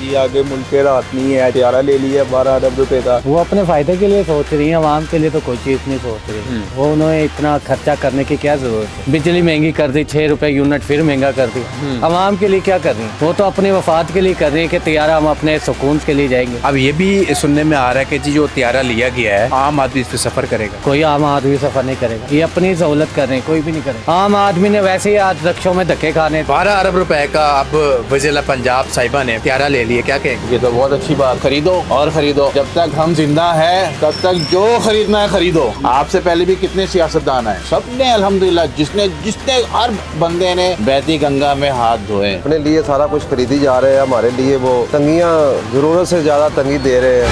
जी आगे मुल्क के राहत नहीं है, त्यारा ले लिया 12 अरब रुपए का। वो अपने फायदे के लिए सोच रही है, आवाम के लिए तो कोई चीज़ नहीं सोच रही। वो उन्हें इतना खर्चा करने की क्या जरूरत है। बिजली महंगी कर दी, 6 रुपए यूनिट फिर महंगा कर दी। आवाम के लिए क्या कर रही है? वो तो अपनी वफात के लिए कर रही है कि त्यारा हम अपने सुकून के लिए जाएंगे। अब ये भी सुनने में आ रहा है कि जी जो त्यारा लिया गया है आम आदमी इस पे सफर करेगा। कोई आम आदमी सफर नहीं करेगा, ये अपनी सहूलत कर रहे हैं, कोई भी नहीं करेगा। आम आदमी ने वैसे ही आज रक्षों में धक्के खाने। 12 अरब रुपए का अब वज़ीर पंजाब साहिबा ने त्यारा ले लिया, क्या कहेंगे? ये तो बहुत अच्छी बात, खरीदो और खरीदो। जब तक हम जिंदा है तब तक जो खरीदना है खरीदो। आपसे पहले भी कितने सियासतदान हैं, सबने अल्हम्दुलिल्लाह जिसने हर बंदे ने बहती गंगा में हाथ धोए। अपने लिए सारा कुछ खरीदी जा रहे हैं, हमारे लिए वो तंगियां जरूरत से ज्यादा तंगी दे रहे हैं।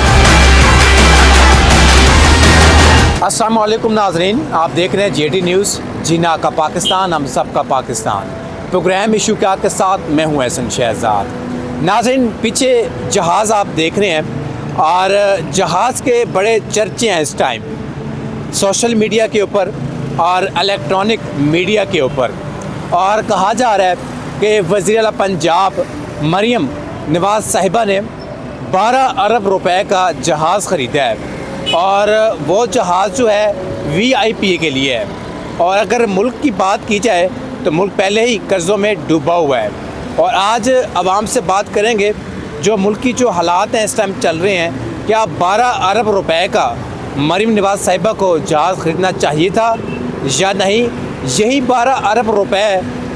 अस्सलाम वालेकुम नाजरीन, आप देख रहे हैं जेटी न्यूज़, जीना का पाकिस्तान, हम सब का पाकिस्तान। प्रोग्राम इशू के साथ मैं हूं एहसन शहजाद। नाजरीन, पीछे जहाज़ आप देख रहे हैं और जहाज़ के बड़े चर्चे हैं इस टाइम सोशल मीडिया के ऊपर और इलेक्ट्रॉनिक मीडिया के ऊपर। और कहा जा रहा है कि वज़ीर पंजाब मरियम नवाज़ साहिबा ने 12 अरब रुपए का जहाज़ ख़रीदा है और वो जहाज़ जो है VIP के लिए है। और अगर मुल्क की बात की जाए तो मुल्क पहले ही कर्ज़ों में डूबा हुआ है। और आज आवाम से बात करेंगे जो मुल्क की जो हालात हैं इस टाइम चल रहे हैं, क्या 12 अरब रुपए का मरियम नवाज़ साहिबा को जहाज़ ख़रीदना चाहिए था या नहीं? यही 12 अरब रुपए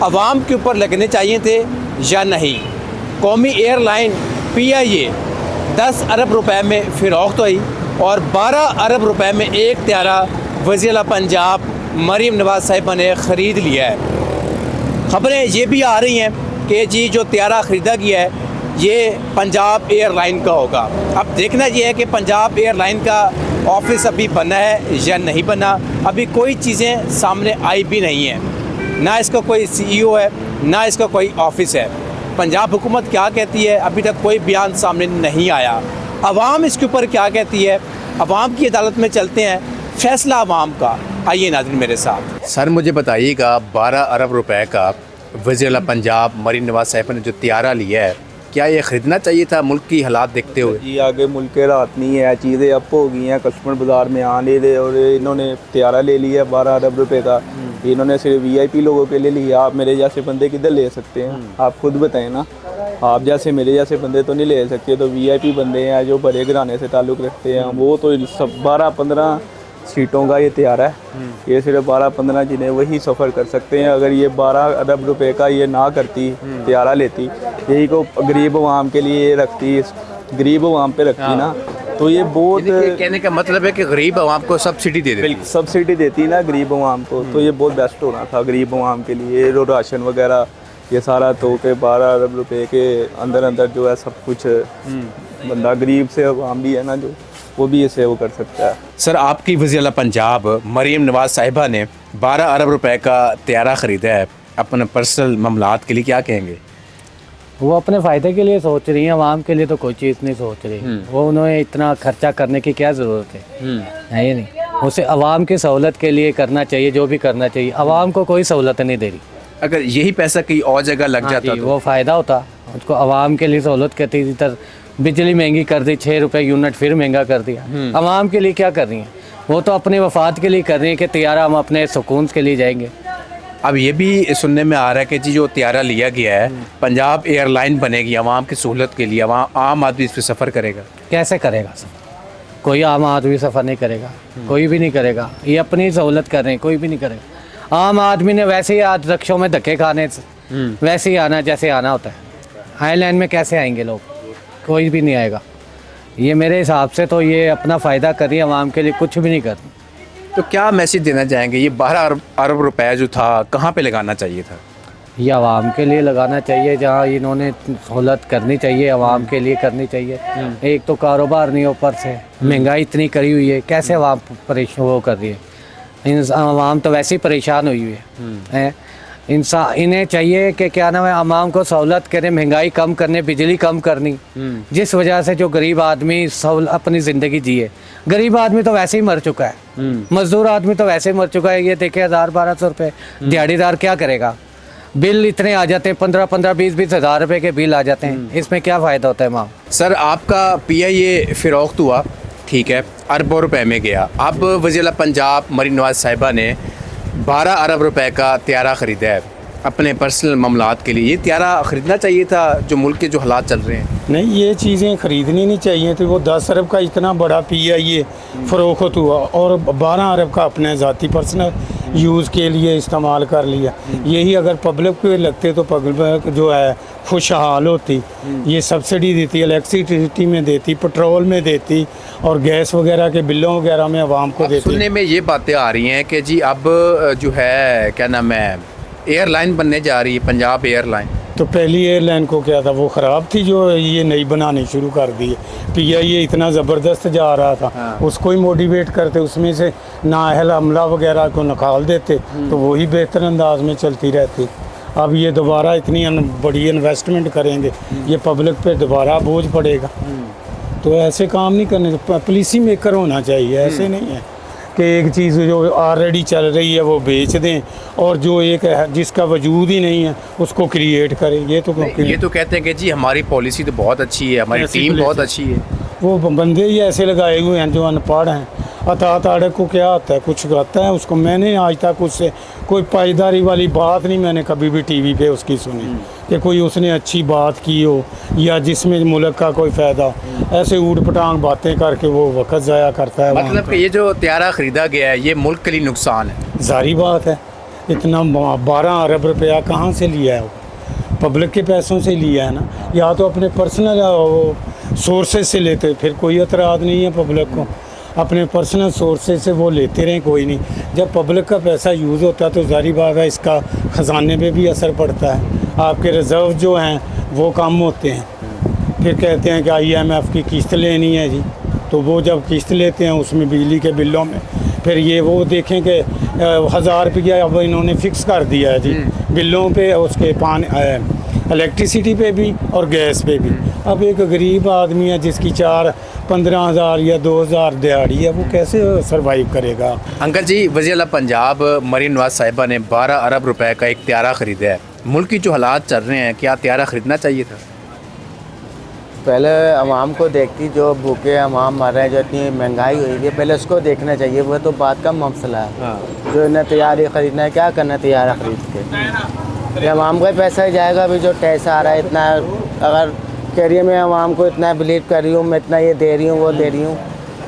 आवाम के ऊपर लगने चाहिए थे या नहीं? कौमी एयरलाइन PIA 10 अरब रुपए में फ़रोख्त हुई और 12 अरब रुपए में एक त्यारा वज़ीर पंजाब मरियम नवाज़ साहिबा ने ख़रीद लिया है। ख़बरें ये भी आ रही हैं कि जी जो त्यारा ख़रीदा गया है ये पंजाब एयरलाइन का होगा। अब देखना ये है कि पंजाब एयरलाइन का ऑफिस अभी बना है या नहीं बना। अभी कोई चीज़ें सामने आई भी नहीं हैं, ना इसका कोई CEO है ना इसका कोई ऑफिस है। पंजाब हुकूमत क्या कहती है अभी तक कोई बयान सामने नहीं आया। अवाम इसके ऊपर क्या कहती है, अवाम की अदालत में चलते हैं, फैसला अवाम का। आइए नाज़रीन मेरे साथ। सर मुझे बताइएगा, 12 अरब रुपए का वज़ीर पंजाब मरियम नवाज़ साहिबा ने जो त्यारा लिया है, क्या ये ख़रीदना चाहिए था मुल्क की हालात देखते हुए? जी आगे मुल्क के राहत नहीं है, चीज़ें अप हो गई हैं, कस्टमर बाज़ार में आने दे और इन्होंने त्यारा ले लिया 12 अरब रुपए का। इन्होंने सिर्फ VIP लोगों के लिए लिया। आप मेरे जैसे बंदे किधर ले सकते हैं? आप खुद बताएं ना। आप जैसे मेरे जैसे बंदे तो नहीं ले सकते, तो VIP बंदे हैं जो बड़े घराने से ताल्लुक़ रखते हैं, वो तो सब 12-15 सीटों का ये त्यारा है। ये सिर्फ 12-15 जिन्हें वही सफ़र कर सकते हैं। अगर ये 12 अरब रुपए का ये ना करती, त्यारा लेती, यही को गरीब अवाम के लिए रखती, गरीब अवाम पे रखती ना, तो ये बहुत कहने का मतलब है कि गरीब अवाम को सब्सिडी दे देती। सब्सिडी देती ना गरीब अवाम को, तो ये बहुत बेस्ट होना था गरीब अवाम के लिए। रो राशन वगैरह ये सारा तो के 12 अरब रुपए के अंदर जो है सब कुछ बंदा गरीब से अवाम भी है ना जो, वो भी इसे वो कर सकता है। सर आपकी वज़ीर पंजाब मरियम नवाज़ साहिबा ने 12 अरब रुपए का त्यारा ख़रीदा है अपने पर्सनल मामलात के लिए, क्या कहेंगे? वो अपने फ़ायदे के लिए सोच रही है, आवाम के लिए तो कोई चीज़ नहीं सोच रही। वो उन्हें इतना खर्चा करने की क्या ज़रूरत है ये नहीं। उसे आवाम की सहूलत के लिए करना चाहिए, जो भी करना चाहिए। आवाम को कोई सहूलत नहीं दे रही। अगर यही पैसा कहीं और जगह लग जाता तो वो फ़ायदा होता उसको। आवाम के लिए सहूलत करती थी, तर बिजली महंगी कर दी, 6 रुपए यूनिट फिर महंगा कर दिया। आवाम के लिए क्या कर रही हैं? वो तो अपनी वफात के लिए कर रही है कि त्यारा हम अपने सुकून के लिए जाएंगे। अब ये भी सुनने में आ रहा है कि जी जो त्यारा लिया गया है पंजाब एयरलाइन बनेगी आवाम की सहूलत के लिए, आम आदमी इस पर सफ़र करेगा। कैसे करेगा सफ़र? कोई आम आदमी सफ़र नहीं करेगा, कोई भी नहीं करेगा। ये अपनी सहूलत कर रहे हैं, कोई भी नहीं करेगा। आम आदमी ने वैसे ही आज रक्षों में धक्के खाने, वैसे ही आना जैसे आना होता है। हाईलाइन में कैसे आएंगे लोग? कोई भी नहीं आएगा। ये मेरे हिसाब से तो ये अपना फ़ायदा कर रही है, आवाम के लिए कुछ भी नहीं कर रही। तो क्या मैसेज देना चाहेंगे? ये 12 अरब रुपए जो था कहाँ पे लगाना चाहिए था? ये आवाम के लिए लगाना चाहिए, जहाँ इन्होंने सहूलत करनी चाहिए, आवाम के लिए करनी चाहिए। एक तो कारोबार नहीं, ऊपर से महंगाई इतनी करी हुई है, कैसे आवाम परेशान वो कर रही है। आवाम तो वैसे ही परेशान हुई हुई है। इंसान इन्हें चाहिए कि क्या नाम है, आवाम को सहूलत करें, महंगाई कम करने, बिजली कम करनी, जिस वजह से जो गरीब आदमी अपनी ज़िंदगी जिए। गरीब आदमी तो वैसे ही मर चुका है, मजदूर आदमी तो वैसे ही मर चुका है। ये देखे 1000-1200 रुपये, दिहाड़ीदार क्या करेगा? बिल इतने आ जाते हैं, 15-15, 20-20 हज़ार रुपए के बिल आ जाते हैं। इसमें क्या फ़ायदा होता है माँ? सर आपका PIA फ़रोख्त हुआ, ठीक है, अरबों रुपए में गया। अब वज़ीर पंजाब मरीन नवाज़ साहिबा ने 12 अरब रुपए का त्यारा ख़रीदा है अपने पर्सनल मामलात के लिए। ये त्यारा ख़रीदना चाहिए था जो मुल्क के जो हालात चल रहे हैं? नहीं, ये चीज़ें ख़रीदनी नहीं चाहिए थी। वो 10 अरब का इतना बड़ा PIA फ़रोख्त हुआ और 12 अरब का अपने ज़ाती पर्सनल यूज़ के लिए इस्तेमाल कर लिया। यही अगर पब्लिक पे लगते तो पब्लिक जो है खुशहाल होती। ये सब्सिडी देती, इलेक्ट्रिसिटी में देती, पेट्रोल में देती और गैस वगैरह के बिलों वगैरह में आवाम को देती। सुनने में ये बातें आ रही हैं कि जी अब जो है क्या नाम है एयरलाइन बनने जा रही है, पंजाब एयरलाइन। तो पहली एयरलाइन को क्या था, वो ख़राब थी जो ये नई बनानी शुरू कर दी है। PIA इतना ज़बरदस्त जा रहा था, उसको ही मोटिवेट करते, उसमें से नाअहल अमला वगैरह को निकाल देते तो वही बेहतर अंदाज में चलती रहती। अब ये दोबारा इतनी बड़ी इन्वेस्टमेंट करेंगे, ये पब्लिक पे दोबारा बोझ पड़ेगा। तो ऐसे काम नहीं करने, पॉलिसी मेकर होना चाहिए। ऐसे नहीं है कि एक चीज़ जो ऑलरेडी चल रही है वो बेच दें और जो एक है जिसका वजूद ही नहीं है उसको क्रिएट करें। ये तो कहते हैं कि जी हमारी पॉलिसी तो बहुत अच्छी है, हमारी ऐसी टीम बहुत पॉलिसी। अच्छी है। वो बंदे ही ऐसे लगाए हुए हैं जो अनपढ़ हैं। अतात आड़क को क्या आता है, कुछ आता है उसको। मैंने आज तक उससे कोई पायदारी वाली बात नहीं मैंने कभी भी TV पे उसकी सुनी कि कोई उसने अच्छी बात की हो या जिसमें मुल्क का कोई फ़ायदा हो। ऐसे ऊट पटांग बातें करके वो वक्त ज़ाया करता है। मतलब कि ये जो त्यारा ख़रीदा गया है ये मुल्क के लिए नुकसान है। जारी बात है, इतना 12 अरब रुपया कहाँ से लिया है? वो पब्लिक के पैसों से लिया है ना, या तो अपने पर्सनल सोर्सेज से लेते, फिर कोई एतराज़ नहीं है पब्लिक को। अपने पर्सनल सोर्सेज से वो लेते रहें, कोई नहीं। जब पब्लिक का पैसा यूज़ होता है तो जारी बात है इसका ख़जाने पे भी असर पड़ता है। आपके रिज़र्व जो हैं वो कम होते हैं। फिर कहते हैं कि IMF की किस्त लेनी है जी, तो वो जब किस्त लेते हैं उसमें बिजली के बिलों में फिर ये वो देखें कि 1000 रुपया अब इन्होंने फ़िक्स कर दिया है जी बिलों पे, उसके इलेक्ट्रिसिटी पे भी और गैस पे भी। अब एक गरीब आदमी है जिसकी 4-15 या 2000 दिहाड़ी है, वो कैसे सरवाइव करेगा? अंकल जी, वज़ीर पंजाब मरीन नवाज़ साहिबा ने 12 अरब रुपए का एक त्यारा ख़रीदा है। मुल्क की जो हालात चल रहे हैं, क्या त्यारा ख़रीदना चाहिए था? पहले अवाम को देखती, जो भूखे अवाम मर रहे हैं, जो इतनी महंगाई हुई है, पहले उसको देखना चाहिए। वो तो बात का मसला है। जो इन्हें तैयारी ख़रीदना है, क्या करना है तैयारा ख़रीद के? अवाम का पैसा ही जाएगा। अभी जो टैक्स आ रहा है इतना, अगर कैरियर में अवाम को इतना बिलीव कर रही हूँ, मैं इतना ये दे रही हूँ, वो दे रही हूँ,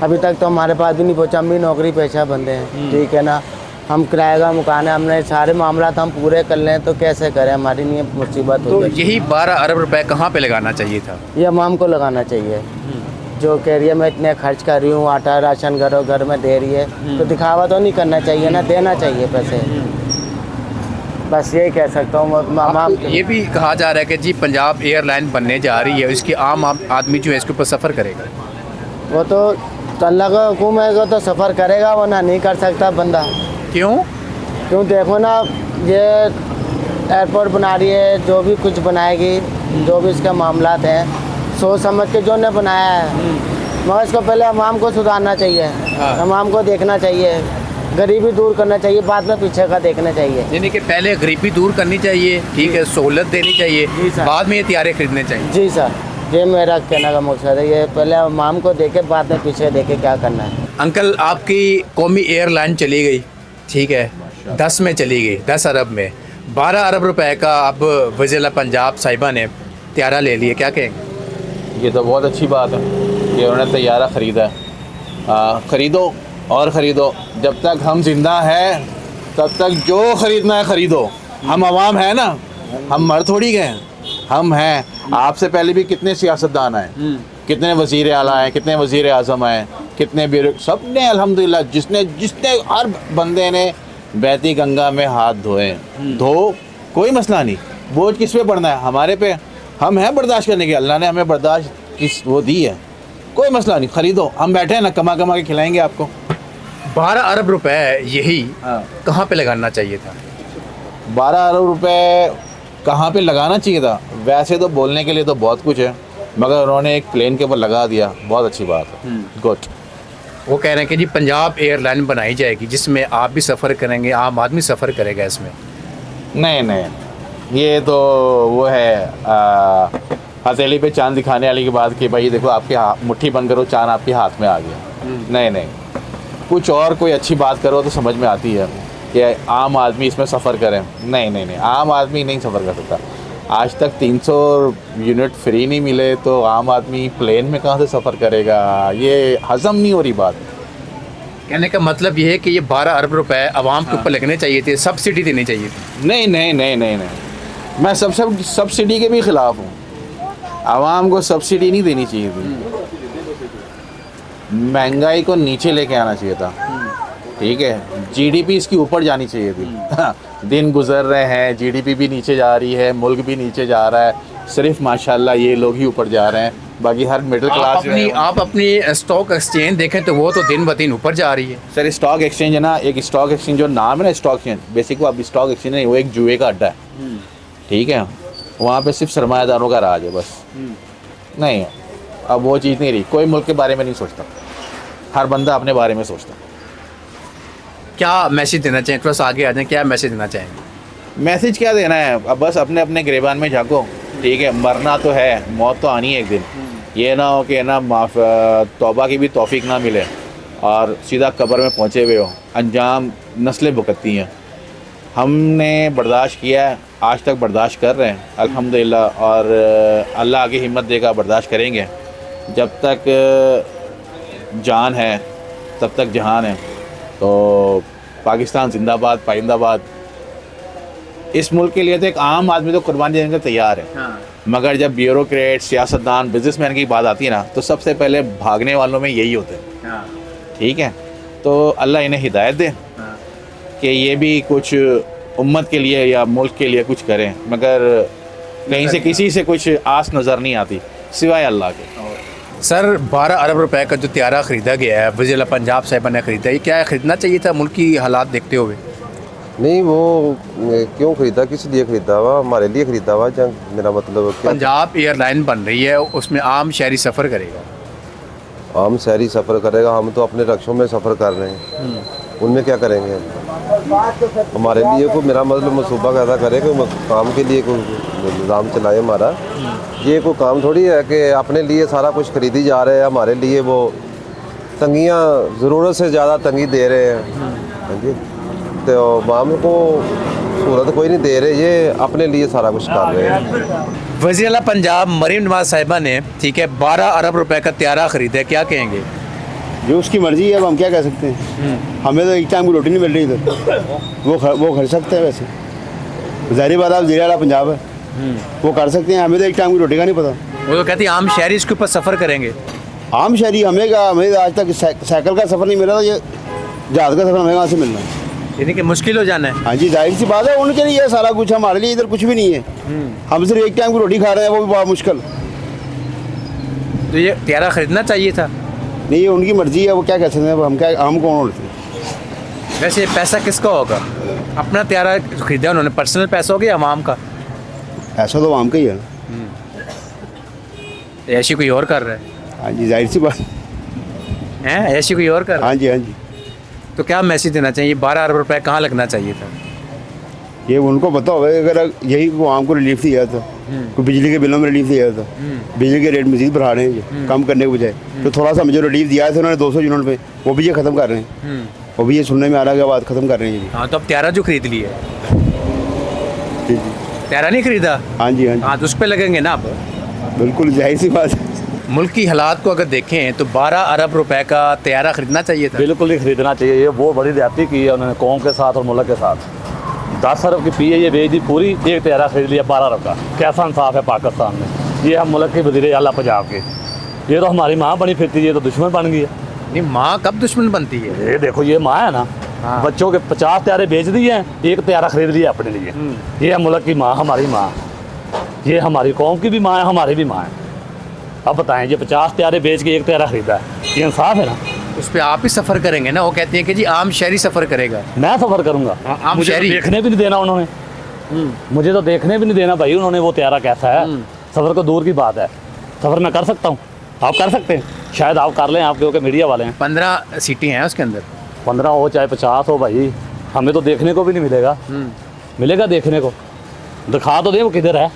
अभी तक तो हमारे पास भी नहीं पहुँचा। हम भी नौकरी पेशा बंदे हैं, ठीक है ना। हम किराए का मकान है, हमने सारे मामला हम पूरे कर लें तो कैसे करें? हमारी नहीं मुसीबत हो। तो यही 12 अरब रुपए कहाँ पे लगाना चाहिए था? ये अवाम को लगाना चाहिए। जो कैरियर में इतने खर्च कर रही हूँ, आटा राशन घरों घर में दे रही है, तो दिखावा तो नहीं करना चाहिए ना, देना चाहिए पैसे। बस यही कह सकता हूँ। ये भी कहा जा रहा है कि जी पंजाब एयरलाइन बनने जा रही है, इसकी आम आदमी जो है इसके ऊपर सफ़र करेगा। वो तो अल्लाह का हुक्म है तो सफ़र करेगा, वरना नहीं कर सकता बंदा। क्यों देखो ना, ये एयरपोर्ट बना रही है, जो भी कुछ बनाएगी, जो भी इसका मामला हैं, सोच समझ के जो ने बनाया है, मगर इसको पहले अवाम को सुधारना चाहिए। अवाम को देखना चाहिए, गरीबी दूर करना चाहिए, बाद में पीछे का देखना चाहिए। यानी कि पहले गरीबी दूर करनी चाहिए, ठीक है, सहूलत देनी चाहिए, बाद में ये त्यारे खरीदने चाहिए। जी सर, ये मेरा कहने का मकसद है। ये पहले अवाम को देखे, बाद में पीछे देखे क्या करना है। अंकल, आपकी कौमी एयरलाइन चली गई, ठीक है, 10 में चली गई, 10 अरब में। 12 अरब रुपए का अब वज़ीर पंजाब साहिबा ने त्यारा ले लिया, क्या कहेंगे? ये तो बहुत अच्छी बात है कि उन्होंने तैयारा ख़रीदा है। ख़रीदो और ख़रीदो, जब तक हम जिंदा है तब तक जो ख़रीदना है ख़रीदो। हम आवाम है ना, हम मर थोड़ी गए, हम हैं। आपसे पहले भी कितने सियासतदान आए, कितने वज़ीर आला आए, कितने वज़ीर आज़म आए, कितने ब्यूरो, सब ने अल्हम्दुलिल्लाह, जिसने हर बंदे ने बहती गंगा में हाथ धोए, कोई मसला नहीं। बोझ किस पे पड़ना है? हमारे पे। हम हैं बर्दाश्त करने के, अल्लाह ने हमें बर्दाश्त किस वो दी है, कोई मसला नहीं। ख़रीदो, हम बैठे हैं ना, कमा कमा के खिलाएंगे आपको। 12 अरब रुपए यही कहाँ पे लगाना चाहिए था? 12 अरब रुपए कहाँ पे लगाना चाहिए था? वैसे तो बोलने के लिए तो बहुत कुछ है, मगर उन्होंने एक प्लेन के ऊपर लगा दिया, बहुत अच्छी बात है, गुड। वो कह रहे हैं कि जी पंजाब एयरलाइन बनाई जाएगी जिसमें आप भी सफ़र करेंगे, आम आदमी सफ़र करेगा इसमें। नहीं, ये तो वो है हथेली पे चांद दिखाने वाली की बात कि भाई देखो आपके मुट्ठी बंद करो, चांद आपके हाथ में आ गया। नहीं, कुछ और कोई अच्छी बात करो तो समझ में आती है कि आम आदमी इसमें सफ़र करें। नहीं, आम आदमी नहीं सफ़र कर सकता। आज तक 300 यूनिट फ्री नहीं मिले तो आम आदमी प्लेन में कहाँ से सफ़र करेगा? ये हज़म नहीं हो रही बात। कहने का मतलब ये है कि ये 12 अरब रुपए आवाम के ऊपर लगने चाहिए थे, सब्सिडी देनी चाहिए थी। नहीं, मैं सब्सिडी के भी ख़िलाफ़ हूँ। आवाम को सब्सिडी नहीं देनी चाहिए थी, महंगाई को नीचे लेके आना चाहिए था। ठीक है, जीडीपी इसकी ऊपर जानी चाहिए थी। दिन गुजर रहे हैं, जीडीपी भी नीचे जा रही है, मुल्क भी नीचे जा रहा है, सिर्फ माशाल्लाह ये लोग ही ऊपर जा रहे हैं, बाकी हर मिडिल क्लास आप अपनी स्टॉक एक्सचेंज देखें तो वो तो दिन ब दिन ऊपर जा रही है। सर स्टॉक एक्सचेंज है ना, एक स्टॉक एक्सचेंज जो नाम है ना स्टॉक एक्सचेंज, बेसिक वो अब स्टॉक एक्सचेंज नहीं, वो एक जुए का अड्डा है। ठीक है, वहाँ पे सिर्फ सरमायादारों का राज है बस। नहीं, अब वो चीज़ नहीं रही। कोई मुल्क के बारे में नहीं सोचता, हर बंदा अपने बारे में सोचता। क्या मैसेज देना चाहें, थोड़ा सा आगे आ जाएं, क्या मैसेज देना चाहेंगे? मैसेज क्या देना है, अब बस अपने अपने गिरेबान में झाँको। ठीक है, मरना तो है, मौत तो आनी है एक दिन। ये ना हो कि ना तौबा की भी तौफीक ना मिले और सीधा कब्र में पहुँचे हुए हो, अंजाम नस्लें भुगतती हैं। हमने बर्दाश्त किया है, आज तक बर्दाश्त कर रहे हैं अल्हम्दुलिल्लाह, और अल्लाह आगे हिम्मत देगा, बर्दाश्त करेंगे। जब तक जान है तब तक जहान है। तो पाकिस्तान जिंदाबाद, पाइंदाबाद। इस मुल्क के लिए तो एक आम आदमी तो कुर्बानी देने को तैयार है। मगर जब ब्यूरोक्रेट, सियासतदान, बिजनेसमैन की बात आती है ना, तो सबसे पहले भागने वालों में यही होते हैं। ठीक है, तो अल्लाह इन्हें हिदायत दे कि ये भी कुछ उम्मत के लिए या मुल्क के लिए कुछ करें, मगर कहीं से किसी से कुछ आस नज़र नहीं आती सिवाय अल्लाह के। सर 12 अरब रुपए का जो त्यारा ख़रीदा गया है, वज़ीर पंजाब साहिबा ने ख़रीदा, ये क्या ख़रीदना चाहिए था मुल्क की हालात देखते हुए? नहीं, वो क्यों ख़रीदा, किस लिए ख़रीदा हुआ? हमारे लिए ख़रीदा हुआ जंग, मेरा मतलब क्या? पंजाब एयरलाइन बन रही है, उसमें आम शहरी सफ़र करेगा। आम शहरी सफ़र करेगा, हम तो अपने रक्षों में सफ़र कर रहे हैं, उनमें क्या करेंगे? हमारे लिए कोई, मेरा मतलब मनसूबा कैसा करे कि काम के लिए कोई निज़ाम चलाए हमारा। ये कोई काम थोड़ी है कि अपने लिए सारा कुछ खरीदी जा रहे हैं, हमारे लिए वो तंगियाँ, ज़रूरत से ज़्यादा तंगी दे रहे हैं। हाँ जी, तो आवाम को सूरत कोई नहीं दे रहे, ये अपने लिए सारा कुछ कर रहे हैं। वज़ीर पंजाब मरीम नवाज साहिबा ने, ठीक है, 12 अरब रुपए का त्यारा ख़रीदा है, क्या कहेंगे? जो उसकी मर्ज़ी है, अब हम क्या कह सकते हैं? हमें तो एक टाइम की रोटी नहीं मिल रही इधर, वो खर्च सकते हैं। वैसे ज़ाहिर बात, आप ज़िले वाला पंजाब है, वो कर सकते हैं, हमें तो एक टाइम की रोटी का नहीं पता। वो तो कहती है आम शहरी इसके ऊपर सफ़र करेंगे। आम शहरी हमें आज तक साइकिल का सफ़र नहीं मिला था, ये जहाज़ का सफ़र हमें कहाँ से मिलना है? यानी कि मुश्किल हो जाना है। हाँ जी, जाहिर सी बात है, उनके लिए सारा कुछ, हमारे लिए इधर कुछ भी नहीं है। हम सिर्फ एक टाइम की रोटी खा रहे हैं, वो भी बहुत मुश्किल। तो ये त्यारा ख़रीदना चाहिए था। नहीं, ये उनकी मर्ज़ी है, वो क्या कह सकते हैं, हम कौन होते हैं? वैसे पैसा किसका होगा? अपना त्यारा ख़रीदा उन्होंने, पर्सनल पैसा हो गया आवाम का? ऐसा तो आवाम का ही है। ऐसी कोई और कर रहा है। हाँ जी, जाहिर सी बात है, ऐसी कोई और कर रहा है। हाँ जी, हाँ जी। तो क्या मैसेज देना चाहिए, 12 अरब रुपए कहाँ लगना चाहिए था? ये उनको पता होगा, अगर यही को आम को रिलीफ दिया था, कोई बिजली के बिलों में रिलीफ दिया था, बिजली के रेट मजीद बढ़ा रहे हैं ये, कम करने के बजाय। तो थोड़ा सा मुझे रिलीफ दिया था उन्होंने 200 यूनिट पे, वो भी ये ख़त्म कर रहे हैं। वो भी ये सुनने में आ रहा है कि बात ख़त्म कर रहे हैं ये। हाँ, तो अब त्यारा जो खरीद लिया है, जी जी, त्यारा नहीं खरीदा। हाँ जी, हाँ जी, हाँ, तो उस पर लगेंगे ना अब। बिल्कुल जाहिर सी बात है। मुल्क की हालात को अगर देखें तो 12 अरब रुपए का त्यारा खरीदना चाहिए था। बिल्कुल ही खरीदना चाहिए। ये बहुत बड़ी ज्यादती की है उन्होंने कौम के साथ और मुल्क के साथ। 10 अरब की पी है, ये बेच दी पूरी, एक त्यारा खरीद लिया 12 अरब का। कैसा इंसाफ है पाकिस्तान में? ये हम मुल्क के वज़ीर आला पंजाब के, ये तो हमारी माँ बनी फिरती है, ये तो दुश्मन बन गई है। नहीं, माँ कब दुश्मन बनती है? ये देखो, ये माँ है ना। हाँ। बच्चों के 50 त्यारे बेच दिए हैं, एक त्यारा खरीद लिया अपने लिए। ये है मुल्क की माँ, हमारी माँ। ये हमारी कौम की भी माँ है, हमारी भी माँ है। अब बताएं, ये 50 त्यारे बेच के एक त्यारा खरीदा है, ये इंसाफ है ना? उस पर आप ही सफ़र करेंगे ना? वो कहते हैं कि जी आम शहरी सफ़र करेगा। मैं सफ़र करूँगा? आम मुझे शहरी तो देखने भी नहीं देना उन्होंने। मुझे तो देखने भी नहीं देना भाई उन्होंने, वो त्यारा कैसा है। सफ़र को दूर की बात है, सफ़र मैं कर सकता हूँ, आप कर सकते हैं, शायद आप कर लें, आप क्योंकि मीडिया वाले हैं। 15 सीटें हैं उसके अंदर। 15 हो चाहे 50 हो भाई, हमें तो देखने को भी नहीं मिलेगा। मिलेगा देखने को? दिखा तो दे वो किधर है।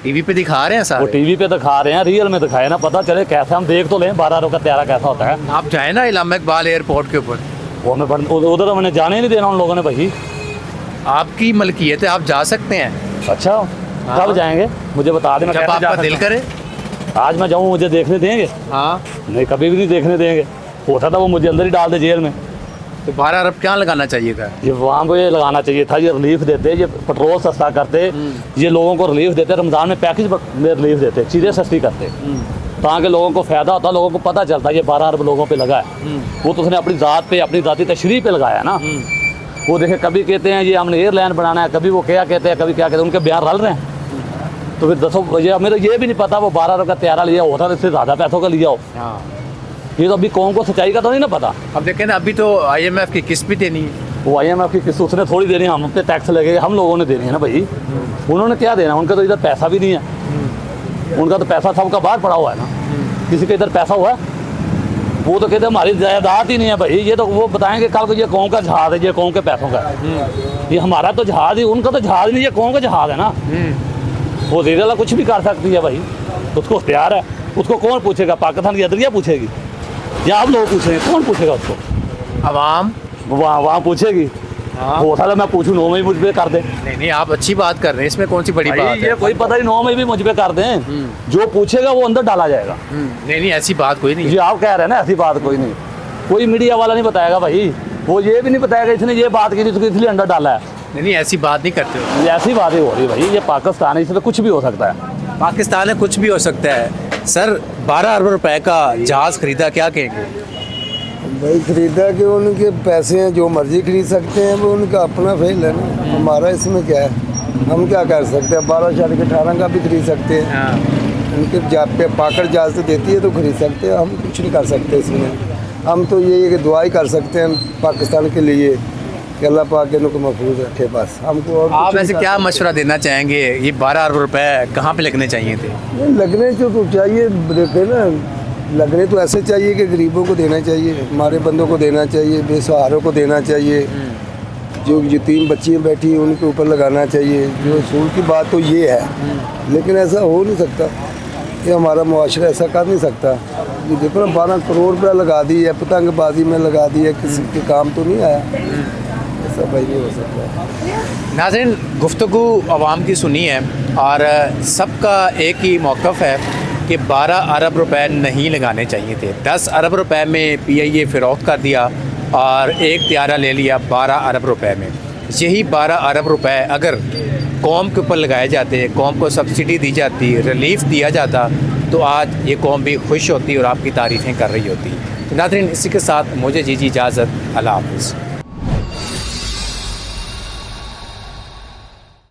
टीवी पे दिखा रहे हैं वो सारे। टीवी पे दिखा रहे हैं, रियल में दिखाए ना, पता चले कैसे, हम देख तो लें 12 अरब का त्यारा कैसा होता है। आप जाए ना इलामा इकबाल एयरपोर्ट के ऊपर, वो हमें उधर मैंने जाने ही नहीं देना उन लोगों ने भाई। आपकी मलकियत है, आप जा सकते हैं। अच्छा कब जाएंगे मुझे बता देना, जब कैसे जा आपका दिल सकता हूँ? करे। आज मैं जाऊँ मुझे देखने देंगे? हाँ, नहीं कभी भी नहीं देखने देंगे। होता था वो मुझे अंदर ही डाल दे जेल में। तो 12 अरब क्या लगाना चाहिए था? ये वहाँ को ये लगाना चाहिए था, ये रिलीफ देते, ये पेट्रोल सस्ता करते, ये लोगों को रिलीफ देते, रमज़ान में पैकेज में रिलीफ देते, चीज़ें सस्ती करते, ताकि लोगों को फ़ायदा होता, लोगों को पता चलता ये 12 अरब लोगों पे लगा है। वो तो उसने अपनी ज़ात पे, अपनी ज़ाती तशरीह पे लगाया ना। वो देखे कभी कहते हैं ये हमने एयरलाइन बनाना है, कभी वो क्या कहते हैं, कभी क्या कहते हैं, उनके बयान रल रहे हैं। तो फिर दसो ये हमें तो ये भी नहीं पता वो 12 अरब का त्यारा लिया होता, इससे ज़्यादा पैसों का लिया हो। हाँ, ये तो अभी कौन को सच्चाई का तो नहीं ना पता। अब देखें ना, अभी तो IMF की किस्त भी देनी है। वो IMF की किस्त उसने थोड़ी देनी है, हम पे टैक्स लगे, हम लोगों ने देनी है ना भाई। उन्होंने क्या देना, उनका तो इधर पैसा भी नहीं है। उनका तो पैसा सबका बाहर पड़ा हुआ है ना, किसी के इधर पैसा हुआ है? वो तो कहते हैं हमारी जायदाद ही नहीं है भाई। ये तो वो बताएंगे कल को ये कौन का जहाज है, ये कौन के पैसों का है। ये हमारा तो जहाज ही, उनका तो जहाज नहीं, ये कौन का जहाज है ना। वो जीरा कुछ भी कर सकती है भाई, उसको प्यार है। उसको कौन पूछेगा? पाकिस्तान की अदलिया पूछेगी या आप लोग पूछेंगे? कौन पूछेगा उसको? अवाम वहाँ पूछेगी। हो सकता मैं पूछूँ 9 में मुझ पे कर दे। नहीं, आप अच्छी बात कर रहे हैं, इसमें कौन सी बड़ी बात ये है? कोई पता नहीं 9 में भी मुझ पे कर दें, जो पूछेगा वो अंदर डाला जाएगा। नहीं, ऐसी बात कोई नहीं। जी आप कह रहे हैं ना, ऐसी बात कोई नहीं, कोई मीडिया वाला नहीं बताएगा भाई। वो ये भी नहीं बताएगा इसने ये बात की थी तो इसलिए अंदर डाला है। नहीं, ऐसी बात नहीं करते हो। ये ऐसी बात ही हो रही है भाई। ये पाकिस्तान है, इसमें कुछ भी हो सकता है। पाकिस्तान में कुछ भी हो सकता है। सर 12 अरब रुपए का जहाज़ खरीदा, क्या कहेंगे? भाई खरीदा कि उनके पैसे हैं, जो मर्जी खरीद सकते हैं, वो उनका अपना फेल है ना, हमारा इसमें क्या है? हम क्या कर सकते हैं? 12.18 का भी खरीद सकते हैं। उनके पे पाकड़ जहाज से देती है तो खरीद सकते हैं, हम कुछ नहीं कर सकते इसमें। हम तो ये है कि दुआ ही कर सकते हैं पाकिस्तान के लिए कि अल्लाह पाक इनको महफूज रखे, बस हमको। और आप ऐसे क्या मशवरा देना चाहेंगे? ये 12 अरब रुपए कहाँ पे लगने चाहिए थे? नहीं, लगने तो चाहिए, देखे ना, लगने तो ऐसे चाहिए कि गरीबों को देना चाहिए, हमारे बंदों को देना चाहिए, बेसहारों को देना चाहिए, जो यतीम बच्चियाँ बैठी हैं उनके ऊपर लगाना चाहिए। जो असूल की बात तो ये है, लेकिन ऐसा हो नहीं सकता, ये हमारा मुआशरा ऐसा कर नहीं सकता। ये देखो ना, 12 करोड़ रुपया लगा दी है, पतंगबाजी में लगा दी है, किसी के काम तो नहीं आया। ऐसा भाई नहीं हो सकता। नाज़रीन, गुफ्तगू अवाम की सुनी है और सबका एक ही मौक़िफ़ है कि 12 अरब रुपए नहीं लगाने चाहिए थे। 10 अरब रुपए में PIA फ़रोख्त कर दिया और एक त्यारा ले लिया 12 अरब रुपए में। यही 12 अरब रुपए अगर कौम के ऊपर लगाए जाते, कौम को सब्सिडी दी जाती, रिलीफ दिया जाता, तो आज ये कौम भी खुश होती और आपकी तारीफ़ें कर रही होती। तो नाज़रीन, इसी के साथ मुझे जी इजाज़त, अल्लाह हाफ़िज़।